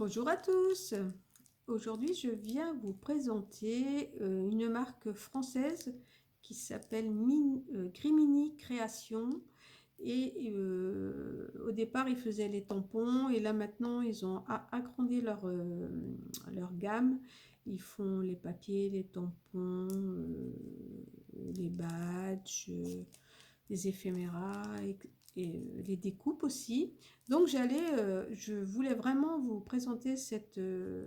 Bonjour à tous. Aujourd'hui, je viens vous présenter une marque française qui s'appelle Grimini Création. Et au départ, ils faisaient les tampons et là maintenant, ils ont agrandi leur gamme. Ils font les papiers, les tampons, les badges, les éphéméras et les découpes aussi. Donc je voulais vraiment vous présenter ce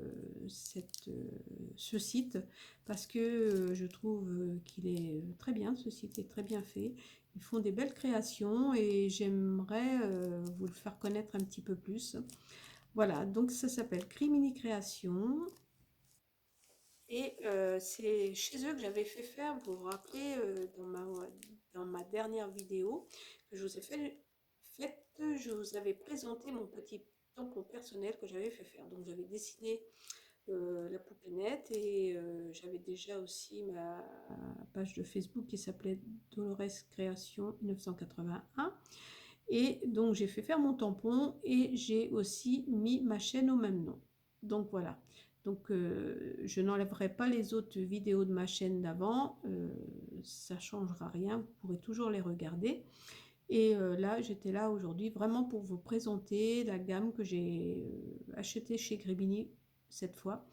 site parce que je trouve qu'il est très bien, ce site est très bien fait. Ils font des belles créations et j'aimerais vous le faire connaître un petit peu plus. Voilà, donc ça s'appelle Crimini Création. Et c'est chez eux que j'avais fait faire, vous vous rappelez, dans ma dernière vidéo que je vous ai faite, je vous avais présenté mon petit tampon personnel que j'avais fait faire. Donc j'avais dessiné la poupinette et j'avais déjà aussi ma page de Facebook qui s'appelait Dolores Création 1981. Et donc j'ai fait faire mon tampon et j'ai aussi mis ma chaîne au même nom. Donc voilà. Donc je n'enlèverai pas les autres vidéos de ma chaîne d'avant. Ça ne changera rien. Vous pourrez toujours les regarder. Et là, j'étais là aujourd'hui vraiment pour vous présenter la gamme que j'ai achetée chez Grimini cette fois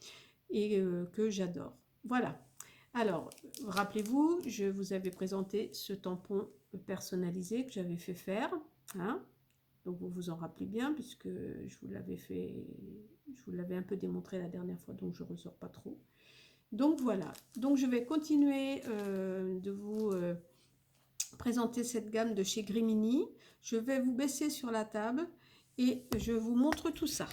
et que j'adore. Voilà. Alors, rappelez-vous, je vous avais présenté ce tampon personnalisé que j'avais fait faire. Hein, donc vous vous en rappelez bien puisque je vous l'avais un peu démontré la dernière fois, donc je ne ressors pas trop. Donc voilà, donc je vais continuer de vous présenter cette gamme de chez Grimini. Je vais vous baisser sur la table et je vous montre tout ça.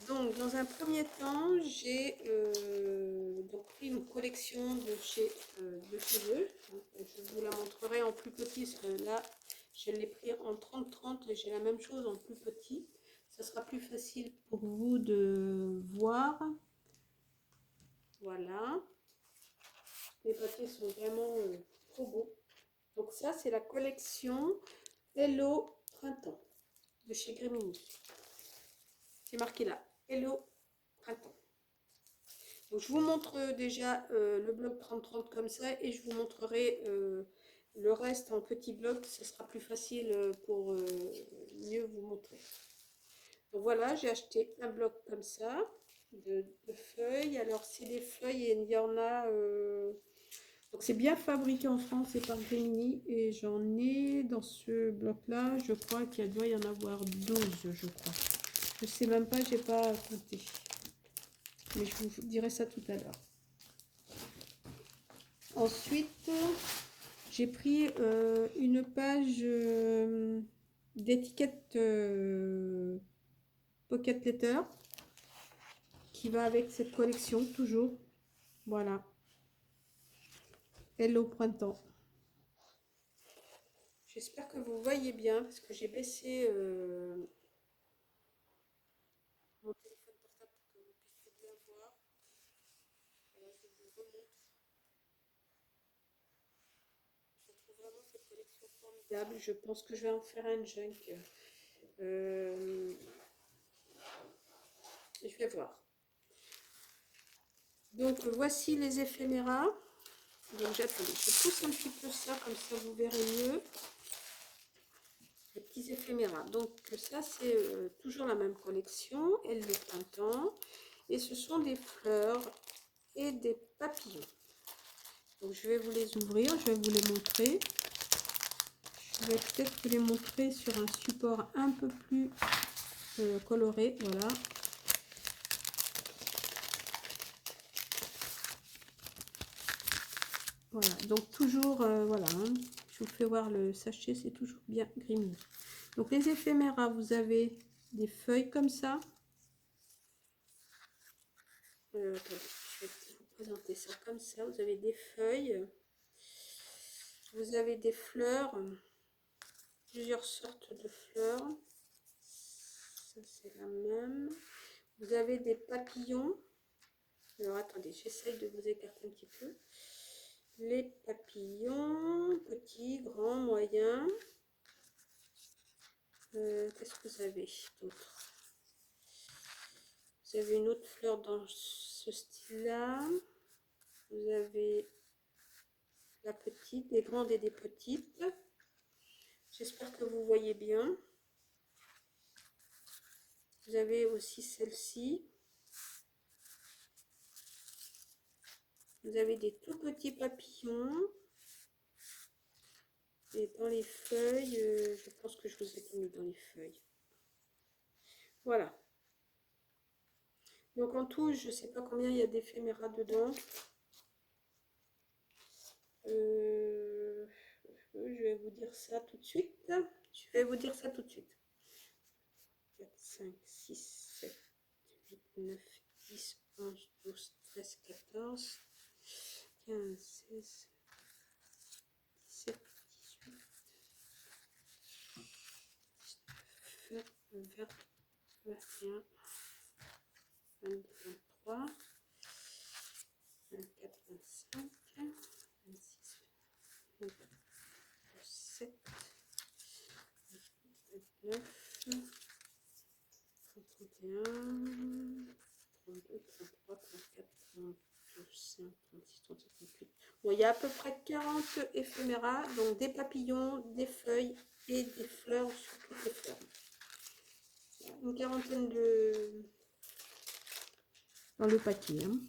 Donc, dans un premier temps, j'ai pris une collection de chez eux. Je vous la montrerai en plus petit, parce que là, je l'ai pris en 30-30 et j'ai la même chose en plus petit. Ça sera plus facile pour vous de voir. Voilà. Les papiers sont vraiment trop beaux. Donc ça, c'est la collection Hello Printemps de chez Grimini. C'est marqué là, Hello Printemps. Donc, je vous montre déjà le bloc 30-30 comme ça et je vous montrerai le reste en petit bloc. Ce sera plus facile pour mieux vous montrer. Donc voilà, j'ai acheté un bloc comme ça de feuilles. Alors c'est des feuilles et il y en a... donc c'est bien fabriqué en France et par Grimini et j'en ai dans ce bloc là, je crois qu'il doit y en avoir 12, je crois. Je sais même pas, j'ai pas compté. Mais je vous dirai ça tout à l'heure. Ensuite, j'ai pris une page d'étiquette Pocket Letter qui va avec cette collection toujours. Voilà. Hello Printemps. J'espère que vous voyez bien parce que j'ai baissé mon téléphone portable pour que vous puissiez bien voir. Voilà, je vous remontre. Je trouve vraiment cette collection formidable. Je pense que je vais en faire un junk. Je vais voir. Donc voici les éphéméras. Donc j'attendais, je pousse un petit peu ça, comme ça vous verrez mieux. Les petits éphéméras. Donc ça c'est toujours la même collection, elle le printemps. Et ce sont des fleurs et des papillons. Donc je vais vous les ouvrir, je vais vous les montrer. Je vais peut-être vous les montrer sur un support un peu plus coloré. Voilà. Voilà, donc toujours, voilà, hein, je vous fais voir le sachet, c'est toujours bien Grimini. Donc les éphéméras, vous avez des feuilles comme ça. Attendez, je vais vous présenter ça comme ça. Vous avez des feuilles, vous avez des fleurs, plusieurs sortes de fleurs. Ça c'est la même. Vous avez des papillons. Alors attendez, j'essaye de vous écarter un petit peu. les papillons, petits, grands, moyens. Qu'est-ce que vous avez d'autre? Vous avez une autre fleur dans ce style-là. Vous avez la petite, des grandes et des petites. J'espère que vous voyez bien. Vous avez aussi celle-ci. Vous avez des tout petits papillons. Et dans les feuilles, je pense que je vous ai mis dans les feuilles. Voilà. Donc en tout, je ne sais pas combien il y a d'éphéméras dedans. Je vais vous dire ça tout de suite. 4, 5, 6, 7, 8, 9, 10, 11, 12, 13, 14, 15, 16, 17, 18, 19, 20, 21, 22, 23, 24, 25, 26, 27, 28, 29, 30, 31, 32, 33, 34, 35, 36, 37, 38. Bon, il y a à peu près 40 éphéméras, donc des papillons, des feuilles et des fleurs sur toutes les fleurs. Une quarantaine de dans le paquet. Hein.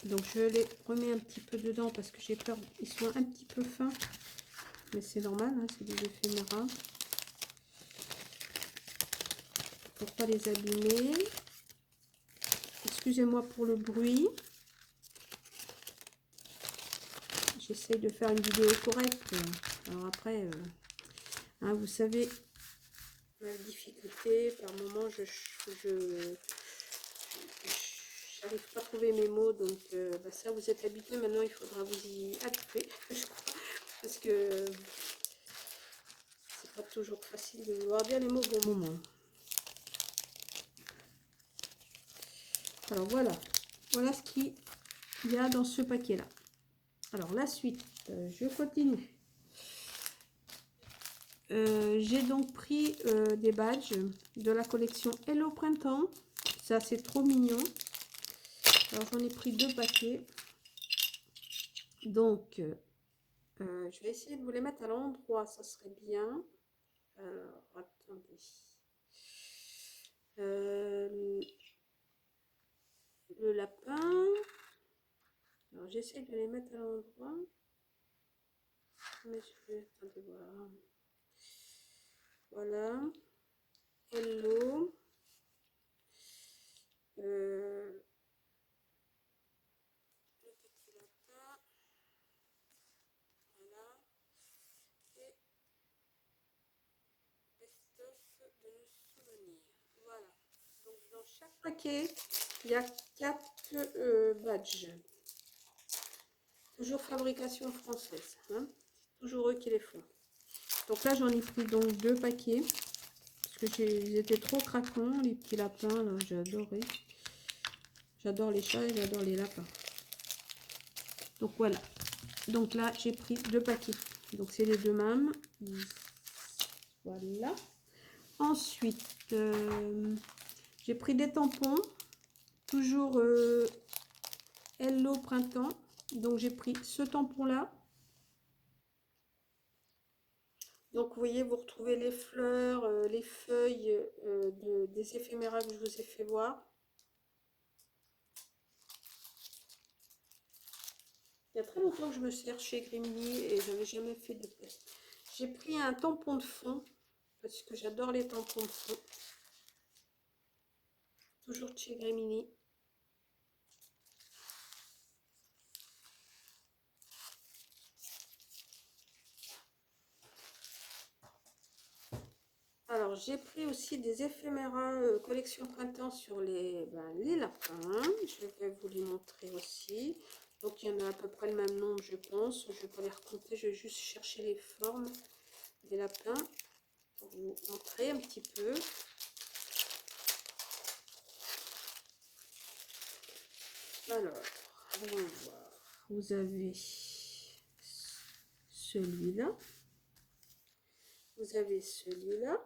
Donc je les remets un petit peu dedans parce que j'ai peur qu'ils soient un petit peu fins. Mais c'est normal, hein, c'est des éphéméras. Pour pas les abîmer. Excusez-moi pour le bruit. J'essaye de faire une vidéo correcte. Alors après, hein, vous savez, ma difficulté, par moment, j'arrive pas à trouver mes mots. Donc ça, vous êtes habitué. Maintenant, il faudra vous y habituer, je crois. Parce que c'est pas toujours facile de vouloir dire les mots au bon moment. Alors voilà. Voilà ce qu'il y a dans ce paquet-là. Alors la suite, je continue. J'ai donc pris des badges de la collection Hello Printemps. Ça, c'est trop mignon. Alors j'en ai pris 2 paquets. Donc, je vais essayer de vous les mettre à l'endroit, ça serait bien. Alors, attendez. Le lapin. Alors, j'essaie de les mettre à l'endroit. Mais je vais... Attendez, voilà. Voilà. Hello. Le petit lapin. Voilà. Et best-of de nos souvenirs. Voilà. Donc, dans chaque paquet, il y a 4 badges. Toujours fabrication française. Hein. Toujours eux qui les font. Donc là, j'en ai pris donc 2 paquets. Parce que ils étaient trop craquants, les petits lapins. J'ai adoré. J'adore les chats et j'adore les lapins. Donc voilà. Donc là, j'ai pris 2 paquets. Donc c'est les 2 mêmes. Voilà. Ensuite, j'ai pris des tampons. Toujours Hello Printemps. Donc j'ai pris ce tampon là. Donc vous voyez, vous retrouvez les fleurs, les feuilles des éphéméras que je vous ai fait voir. Il y a très longtemps que je me sers chez Grimly et je n'avais jamais fait de test. J'ai pris un tampon de fond parce que j'adore les tampons de fond. Toujours chez Grimly. Alors, j'ai pris aussi des éphéméras collection printemps sur les lapins. Je vais vous les montrer aussi. Donc, il y en a à peu près le même nombre, je pense. Je ne vais pas les recompter, je vais juste chercher les formes des lapins pour vous montrer un petit peu. Alors, voyons voir. Vous avez celui-là. Vous avez celui-là.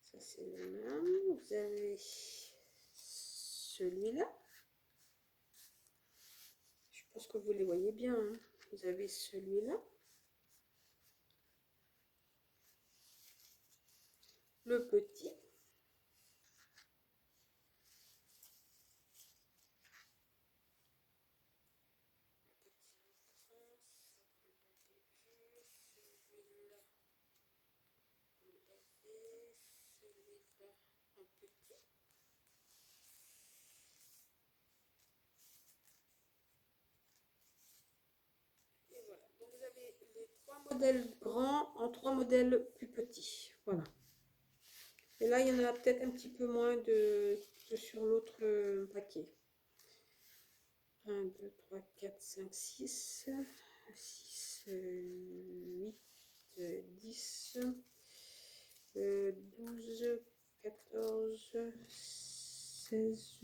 Ça, c'est le même. Vous avez celui-là. Je pense que vous les voyez bien, hein. Vous avez celui-là. Le petit. Et voilà. Donc vous avez les 3 modèles grands en 3 modèles plus petits. Voilà. Et là, il y en a peut-être un petit peu moins que sur l'autre paquet. 1, 2, 3, 4, 5, 6, 6, 8, 10, 12, 14, 16,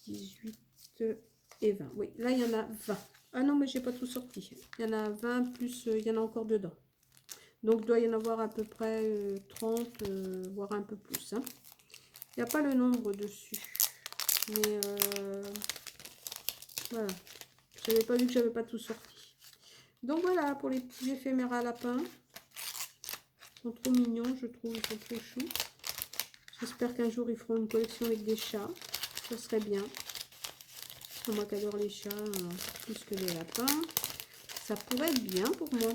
18 et 20. Oui, là, il y en a 20. Ah non, mais j'ai pas tout sorti. Il y en a 20 plus, il y en a encore dedans. Donc, il doit y en avoir à peu près 30, voire un peu plus. Hein. Il n'y a pas le nombre dessus. Mais voilà. Je n'avais pas vu que j'avais pas tout sorti. Donc, voilà pour les petits éphémères à lapin. Ils sont trop mignons, je trouve. Ils sont trop choux. J'espère qu'un jour, ils feront une collection avec des chats. Ça serait bien. Moi qui adore les chats plus que les lapins. Ça pourrait être bien pour moi.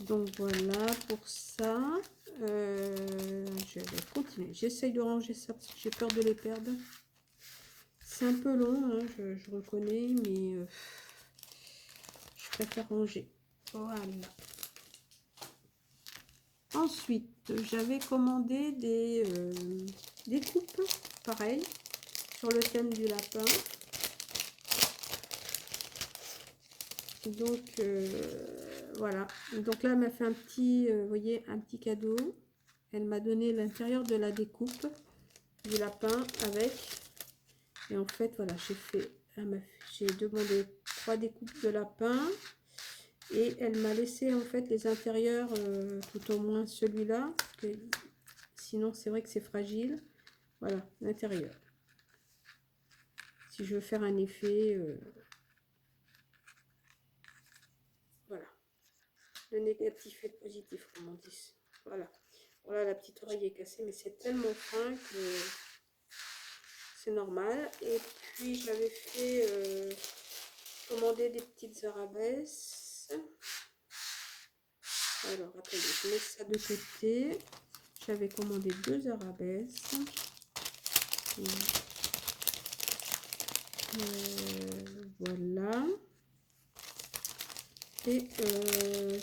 Donc voilà pour ça. Je vais continuer. J'essaye de ranger ça parce que j'ai peur de les perdre. C'est un peu long, hein, je reconnais, mais je préfère ranger. Voilà. Ensuite, j'avais commandé des coupes, pareil, sur le thème du lapin. Donc voilà, donc là elle m'a fait un petit, vous voyez, un petit cadeau. Elle m'a donné l'intérieur de la découpe du lapin avec, et en fait voilà, j'ai demandé 3 découpes de lapin et elle m'a laissé en fait les intérieurs, tout au moins celui-là, sinon c'est vrai que c'est fragile. Voilà l'intérieur. Si je veux faire un effet, voilà. Le négatif et le positif, comme on dit. Voilà. Voilà, la petite oreille est cassée, mais c'est tellement fin que c'est normal. Et puis, j'avais fait commander des petites arabesques. Alors, attendez, je mets ça de côté. J'avais commandé 2 arabesques. Voilà. Et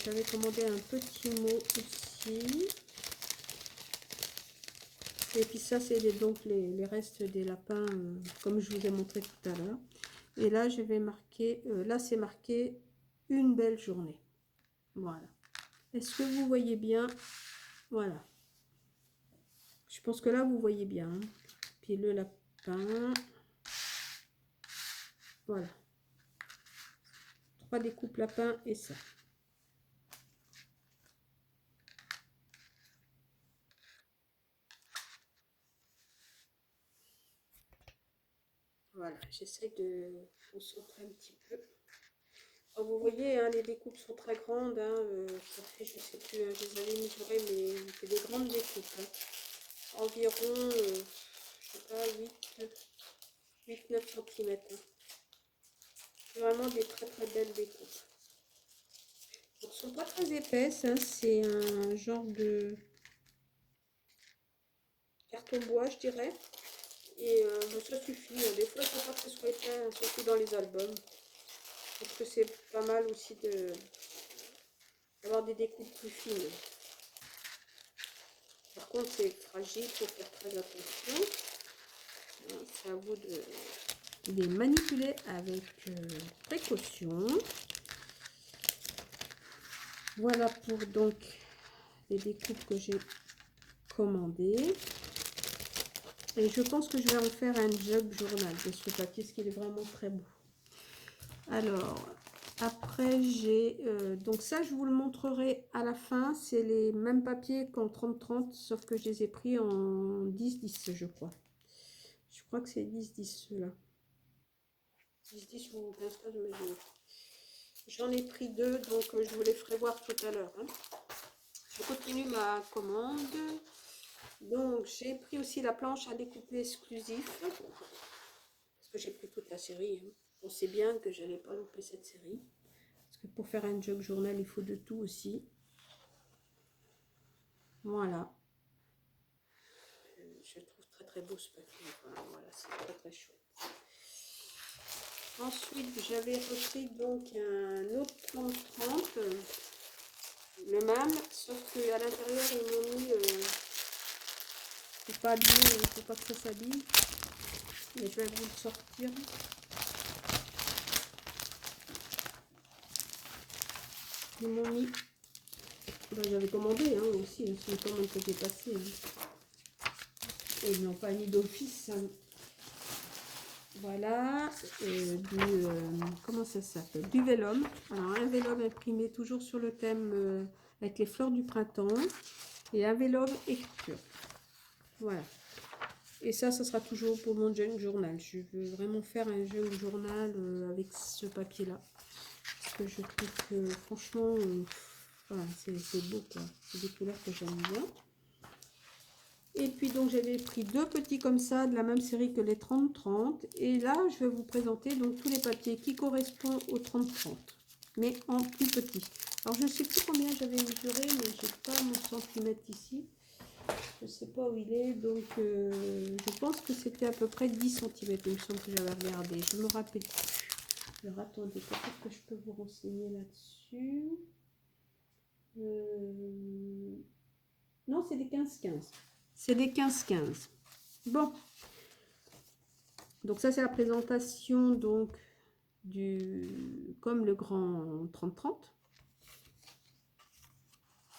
j'avais commandé un petit mot aussi. Et puis ça, c'est donc les restes des lapins, comme je vous ai montré tout à l'heure. Et là, je vais marquer, là c'est marqué une belle journée. Voilà. Est-ce que vous voyez bien? Voilà. Je pense que là, vous voyez bien. Hein. Puis le lapin. Voilà. 3 découpes lapin et ça. Voilà, j'essaie de vous centrer un petit peu. Alors, vous voyez, hein, les découpes sont très grandes. Hein, ça fait, je sais plus, je les avais mesurées, mais c'est des grandes découpes. Hein. Environ, je sais pas, 8-9 cm. Hein. C'est vraiment des très très belles découpes. Elles ne sont pas très épaisses, hein, c'est un genre de carton bois, je dirais. Et ça suffit. Des fois, il ne faut pas que ce soit épais, hein, surtout dans les albums. Parce que c'est pas mal aussi d'avoir des découpes plus fines. Par contre, c'est fragile, il faut faire très attention. C'est à vous de les manipuler avec précaution. Voilà pour donc les découpes que j'ai commandées. Et je pense que je vais en faire un jug journal de ce papier, parce qu'il est vraiment très beau. Alors, après j'ai... donc ça, je vous le montrerai à la fin. C'est les mêmes papiers qu'en 30-30, sauf que je les ai pris en 10-10, je crois. Je crois que c'est 10-10 ceux-là. 10-10 ou 15-15, j'en ai pris deux, donc je vous les ferai voir tout à l'heure. Hein. Je continue ma commande. Donc, j'ai pris aussi la planche à découper exclusif. Parce que j'ai pris toute la série. Hein. On sait bien que je n'allais pas louper cette série. Parce que pour faire un jug journal, il faut de tout aussi. Voilà. Je le trouve très très beau ce papier. Enfin, voilà, c'est très très chouette. Ensuite, j'avais repris donc un autre 30-30. Le même, sauf qu'à l'intérieur, ils m'ont mis... c'est pas abîmé, il ne faut pas que ça s'abîme. Mais je vais vous le sortir. Ils m'ont mis... Ben, j'avais commandé hein, aussi, hein, c'est une commande que j'ai passée. Hein. Et ils n'ont pas mis d'office. Hein. Voilà, comment ça s'appelle? Du vélum. Alors un vélum imprimé toujours sur le thème avec les fleurs du printemps. Et un vélum écriture. Voilà. Et ça sera toujours pour mon junk journal. Je veux vraiment faire un junk journal avec ce papier-là. Parce que je trouve que franchement, voilà, c'est beau quoi. C'est des couleurs que j'aime bien. Et puis donc j'avais pris deux petits comme ça de la même série que les 30-30. Et là je vais vous présenter donc tous les papiers qui correspondent aux 30-30. Mais en plus petit. Alors je ne sais plus combien j'avais mesuré, mais j'ai pas mon centimètre ici. Je ne sais pas où il est, donc je pense que c'était à peu près 10 cm, il me semble que j'avais regardé. Je me rappelle plus. Alors attendez, peut-être que je peux vous renseigner là-dessus. Non, c'est des 15-15. C'est des 15-15. Bon. Donc ça, c'est la présentation donc du comme le grand 30-30.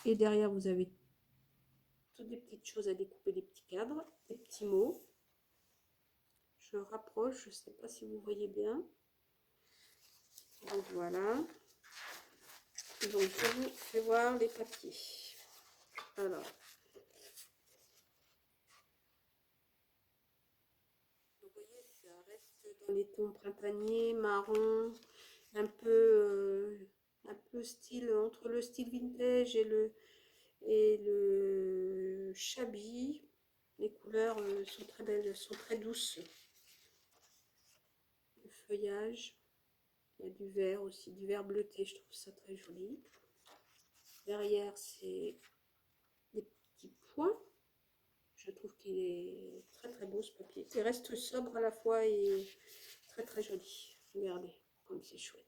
Et derrière, vous avez toutes des petites choses à découper, des petits cadres, des petits mots. Je rapproche, je ne sais pas si vous voyez bien. Donc voilà. Donc je vous fais voir les papiers. Alors. Vous voyez, ça reste dans les tons printaniers, marron, un peu style, entre le style vintage et le shabby. Les couleurs sont très belles, sont très douces. Le feuillage, il y a du vert aussi, du vert bleuté, je trouve ça très joli. Derrière, c'est des petits points. Je trouve qu'il est très très beau ce papier. Il reste sobre à la fois et très très joli. Regardez comme c'est chouette.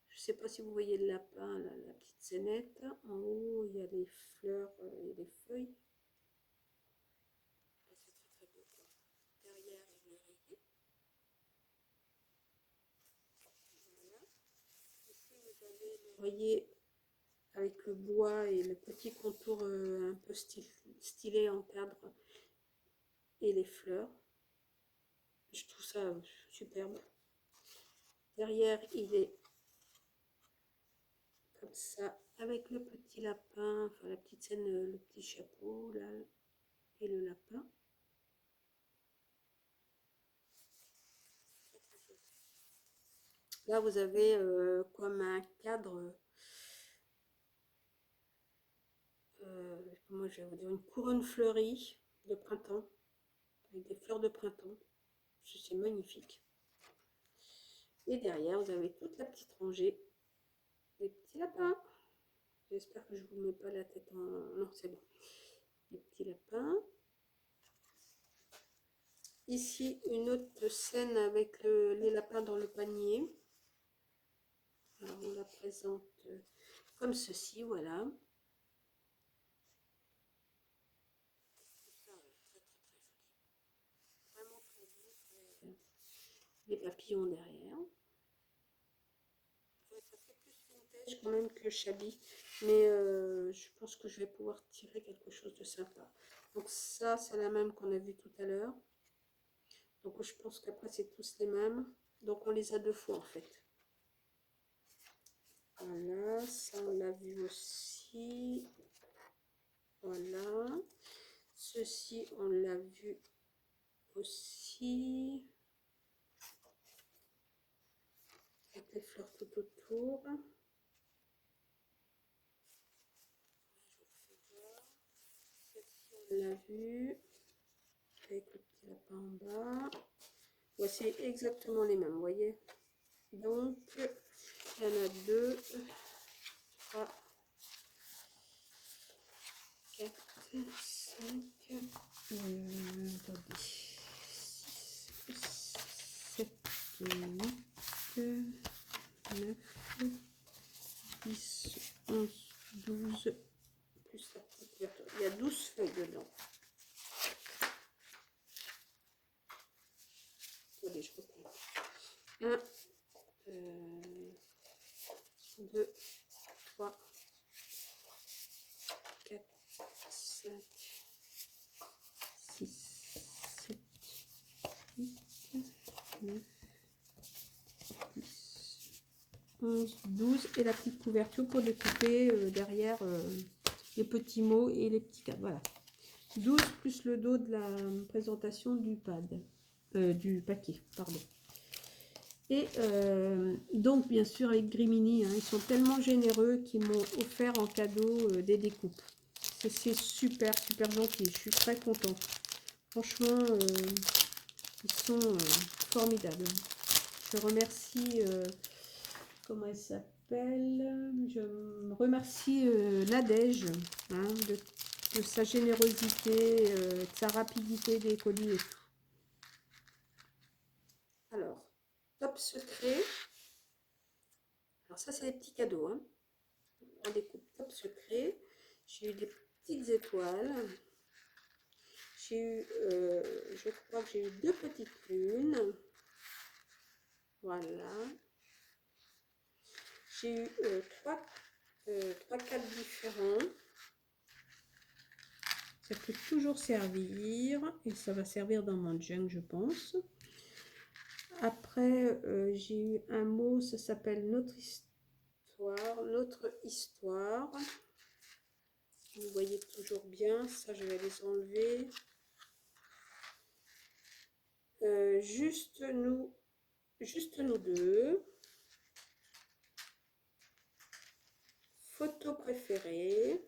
Je ne sais pas si vous voyez le lapin, la petite scénette. En haut, il y a les fleurs et les feuilles. C'est très très beau. Quoi. Derrière, il y a l'oreiller. Voilà. Ici, vous avez l'oreiller avec le bois et le petit contour un peu stylé en cadre et les fleurs. Je trouve ça superbe. Derrière, il est comme ça, avec le petit lapin, enfin la petite scène, le petit chapeau là, et le lapin. Là, vous avez comme un cadre, comment je vais vous dire, une couronne fleurie de printemps, avec des fleurs de printemps. C'est magnifique. Et derrière, vous avez toute la petite rangée des petits lapins. J'espère que je vous mets pas la tête en... Non, c'est bon. Les petits lapins. Ici, une autre scène avec les lapins dans le panier. Alors, on la présente comme ceci, voilà. Vraiment très beau, les papillons derrière. Ouais, ça fait plus vintage, protège quand même que Chabi. Mais je pense que je vais pouvoir tirer quelque chose de sympa. Donc ça, c'est la même qu'on a vue tout à l'heure. Donc je pense qu'après, c'est tous les mêmes. Donc on les a deux fois en fait. Voilà, ça on l'a vu aussi. Voilà. Ceci, on l'a vu aussi. Avec les fleurs tout autour. Celle-ci, on l'a vu. Avec le petit lapin en bas. Voici exactement les mêmes, vous voyez. Donc, il y en a 2, 3, 4, 5, attendez, 6, 7, 8, 9, 10, 11, 12, plus la petite couverture. Il y a 12 feuilles dedans. Attendez, je reprends. 1, 2, 3, 4, 5, 6, 7, 8, 9, 10, 11, 12 et la petite couverture pour découper derrière les petits mots et les petits cadres. Voilà. 12 plus le dos de la présentation du pad, du paquet, pardon. Et donc, bien sûr, avec Grimini, hein, ils sont tellement généreux qu'ils m'ont offert en cadeau des découpes. C'est super, super gentil. Je suis très contente. Franchement, ils sont formidables. Je remercie, comment elle s'appelle? Je remercie Nadège, hein, de sa générosité, de sa rapidité des colis et tout. Alors, top secret. Alors ça, c'est les petits cadeaux. Hein. On découpe top secret. J'ai eu des petites étoiles. J'ai eu, je crois que j'ai eu 2 petites lunes. Voilà. J'ai eu 3 cadres différents. Ça peut toujours servir. Et ça va servir dans mon junk, je pense. Après, j'ai eu un mot, ça s'appelle Notre Histoire. Notre Histoire. Vous voyez toujours bien. Ça, je vais les enlever. Juste nous deux. Photo préférée.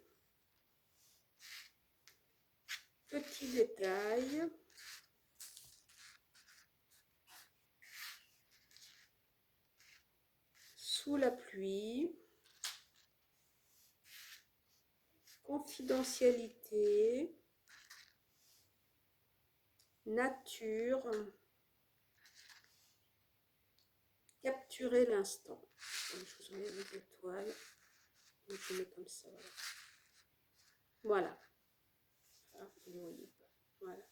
Petit détail. Sous la pluie. Confidentialité. Nature. Capturer l'instant. Je vous enlève les étoiles. Je mets comme ça. Voilà. Ah, vous ne voyez pas. Voilà.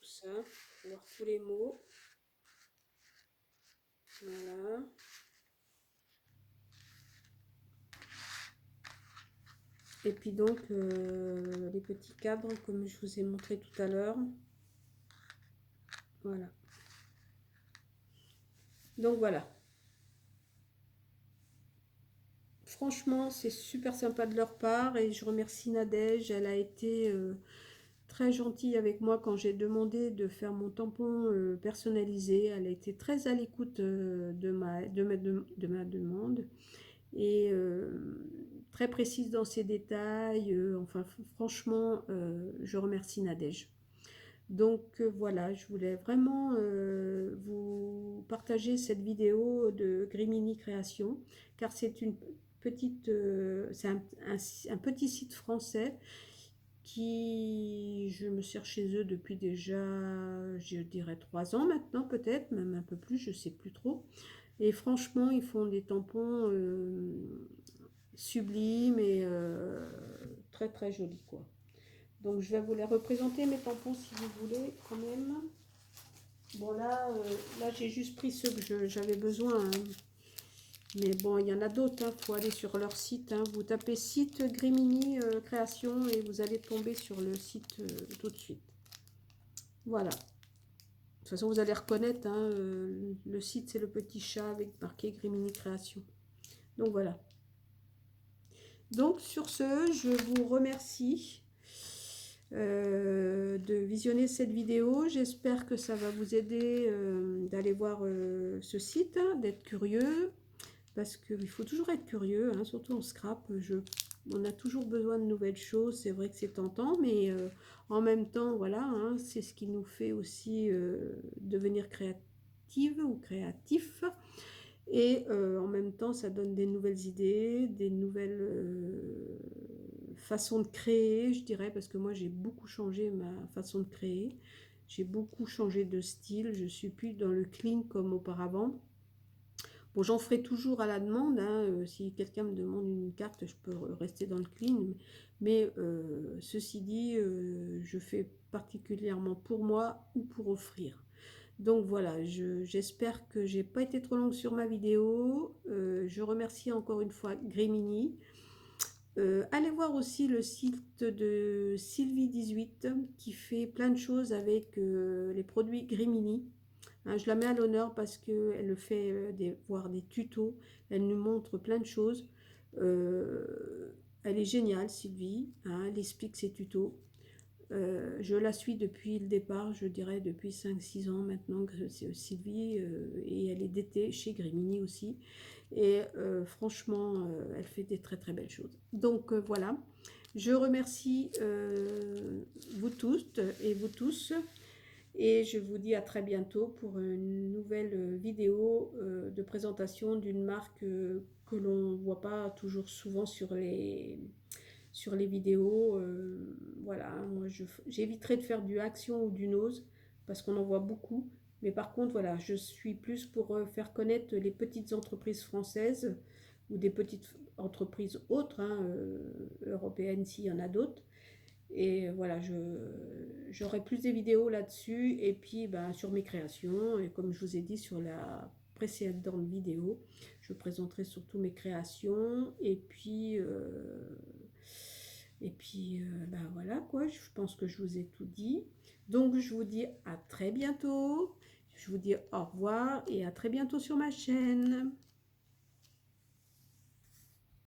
Tout ça. Alors tous les mots. Voilà. Et puis donc les petits cadres comme je vous ai montré tout à l'heure. Voilà. Donc voilà. Franchement, c'est super sympa de leur part et je remercie Nadège. Elle a été très gentille avec moi quand j'ai demandé de faire mon tampon personnalisé. Elle a été très à l'écoute de ma demande et très précise dans ses détails. Enfin, franchement, je remercie Nadège. Donc voilà, je voulais vraiment vous partager cette vidéo de Grimini Création, car c'est une petite, c'est un petit site français qui, je me sers chez eux depuis déjà, je dirais 3 ans maintenant peut-être, même un peu plus, je sais plus trop. Et franchement, ils font des tampons sublimes et très très jolis quoi. Donc je vais vous les représenter mes tampons si vous voulez quand même. Bon là j'ai juste pris ceux que j'avais besoin, hein. Mais bon, il y en a d'autres, il faut aller sur leur site, hein. Vous tapez site Grimini Création et vous allez tomber sur le site tout de suite. Voilà. De toute façon, vous allez reconnaître, hein, le site, c'est le petit chat avec marqué Grimini Création. Donc voilà. Donc sur ce, je vous remercie de visionner cette vidéo. J'espère que ça va vous aider d'aller voir ce site, hein, d'être curieux. Parce qu'il faut toujours être curieux, hein, surtout en scrap. On a toujours besoin de nouvelles choses. C'est vrai que c'est tentant, mais en même temps, voilà, hein, c'est ce qui nous fait aussi devenir créative ou créatif. Et en même temps, ça donne des nouvelles idées, des nouvelles façons de créer, je dirais, parce que moi, j'ai beaucoup changé ma façon de créer. J'ai beaucoup changé de style. Je suis plus dans le clean comme auparavant. Bon, j'en ferai toujours à la demande, hein, si quelqu'un me demande une carte, je peux rester dans le clean. Mais ceci dit, je fais particulièrement pour moi ou pour offrir. Donc voilà, j'espère que j'ai pas été trop longue sur ma vidéo. Je remercie encore une fois Grimini. Allez voir aussi le site de Sylvie18 qui fait plein de choses avec les produits Grimini. Hein, je la mets à l'honneur parce qu'elle fait voir des tutos. Elle nous montre plein de choses. Elle est géniale, Sylvie. Hein, elle explique ses tutos. Je la suis depuis le départ, je dirais depuis 5-6 ans maintenant que c'est Sylvie, et elle est d'été chez Grimini aussi. Et franchement, elle fait des très très belles choses. Donc voilà, je remercie vous toutes et vous tous. Et je vous dis à très bientôt pour une nouvelle vidéo de présentation d'une marque que l'on ne voit pas toujours souvent sur les vidéos. Voilà, moi j'éviterai de faire du Action ou du Nose parce qu'on en voit beaucoup. Mais par contre, voilà, je suis plus pour faire connaître les petites entreprises françaises ou des petites entreprises autres, hein, européennes s'il y en a d'autres. Et voilà, j'aurai plus des vidéos là-dessus. Et puis ben, sur mes créations. Et comme je vous ai dit sur la précédente vidéo, je présenterai surtout mes créations. Et puis ben voilà quoi, je pense que je vous ai tout dit. Donc je vous dis à très bientôt. Je vous dis au revoir et à très bientôt sur ma chaîne.